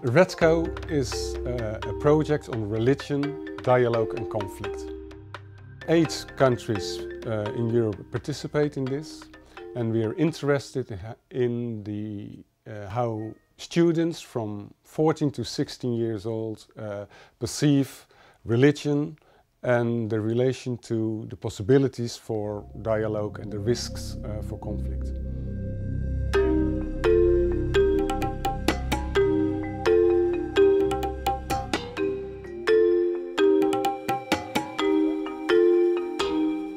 REDCO is a project on religion, dialogue and conflict. 8 countries in Europe participate in this, and we are interested in how students from 14 to 16 years old perceive religion and the relation to the possibilities for dialogue and the risks for conflict.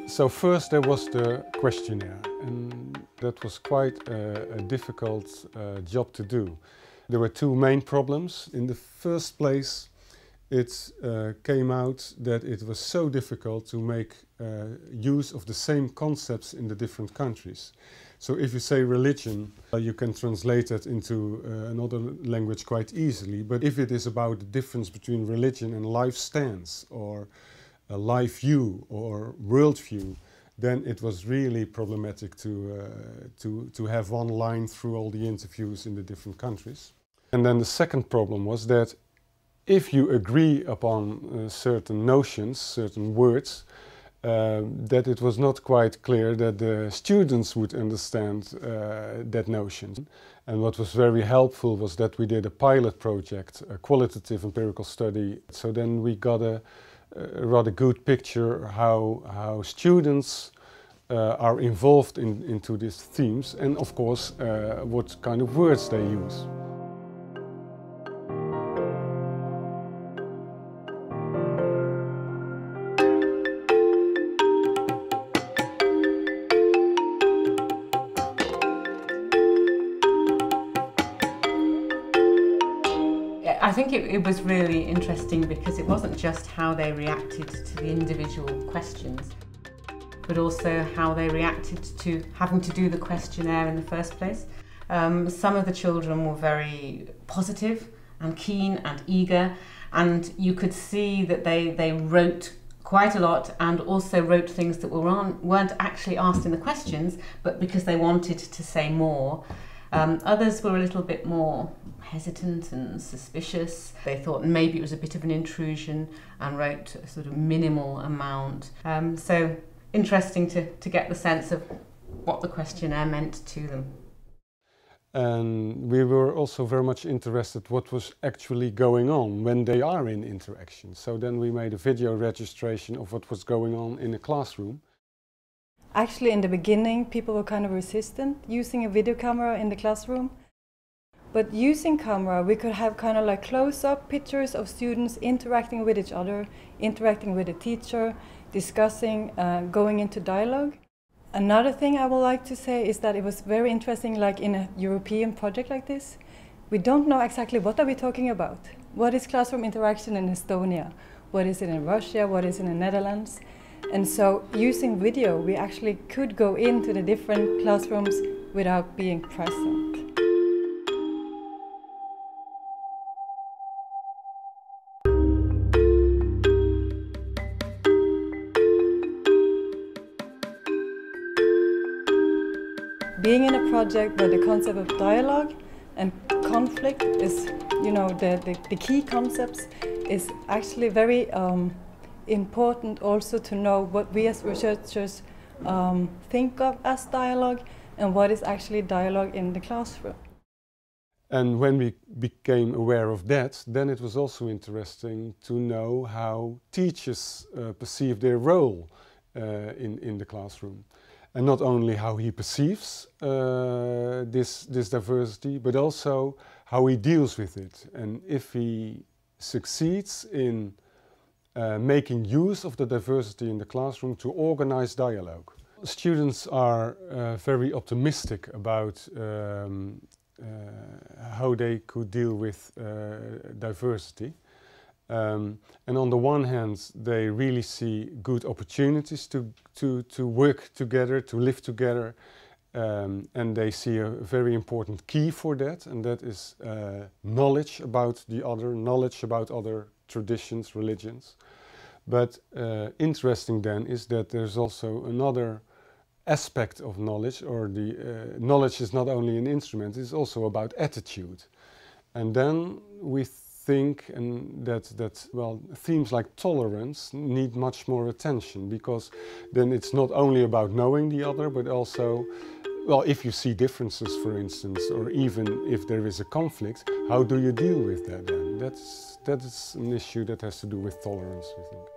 So first there was the questionnaire, and that was quite a difficult job to do. There were 2 main problems. In the first place, it came out that it was so difficult to make use of the same concepts in the different countries. So if you say religion, you can translate it into another language quite easily. But if it is about the difference between religion and life stance, or a life view or worldview, then it was really problematic to have one line through all the interviews in the different countries. And then the second problem was that if you agree upon certain notions, certain words, that it was not quite clear that the students would understand that notion. And what was very helpful was that we did a pilot project, a qualitative empirical study. So then we got a rather good picture how students are involved into these themes, and of course what kind of words they use. I think it was really interesting because it wasn't just how they reacted to the individual questions, but also how they reacted to having to do the questionnaire in the first place. Some of the children were very positive and keen and eager, and you could see that they wrote quite a lot, and also wrote things that weren't actually asked in the questions, but because they wanted to say more. Others were a little bit more hesitant and suspicious. They thought maybe it was a bit of an intrusion and wrote a sort of minimal amount. So interesting to get the sense of what the questionnaire meant to them. And we were also very much interested what was actually going on when they are in interaction. So then we made a video registration of what was going on in a classroom. Actually, in the beginning, people were kind of resistant using a video camera in the classroom. But using camera, we could have kind of like close-up pictures of students interacting with each other, interacting with the teacher, discussing, going into dialogue. Another thing I would like to say is that it was very interesting, like in a European project like this. We don't know exactly what are we talking about. What is classroom interaction in Estonia? What is it in Russia? What is it in the Netherlands? And so using video, we actually could go into the different classrooms without being present. Being in a project where the concept of dialogue and conflict is, the key concepts, is actually very important also to know what we as researchers think of as dialogue and what is actually dialogue in the classroom. And when we became aware of that, then it was also interesting to know how teachers perceive their role in the classroom. And not only how he perceives this diversity, but also how he deals with it. And if he succeeds in making use of the diversity in the classroom to organize dialogue. Students are very optimistic about how they could deal with diversity. And on the one hand, they really see good opportunities to work together, to live together, and they see a very important key for that, and that is knowledge about the other, knowledge about other traditions, religions. But interesting then is that there's also another aspect of knowledge, or the knowledge is not only an instrument, it's also about attitude. And then we think that well, themes like tolerance need much more attention, because then it's not only about knowing the other, but also, well, if you see differences, for instance, or even if there is a conflict, how do you deal with that then? That is an issue that has to do with tolerance, I think.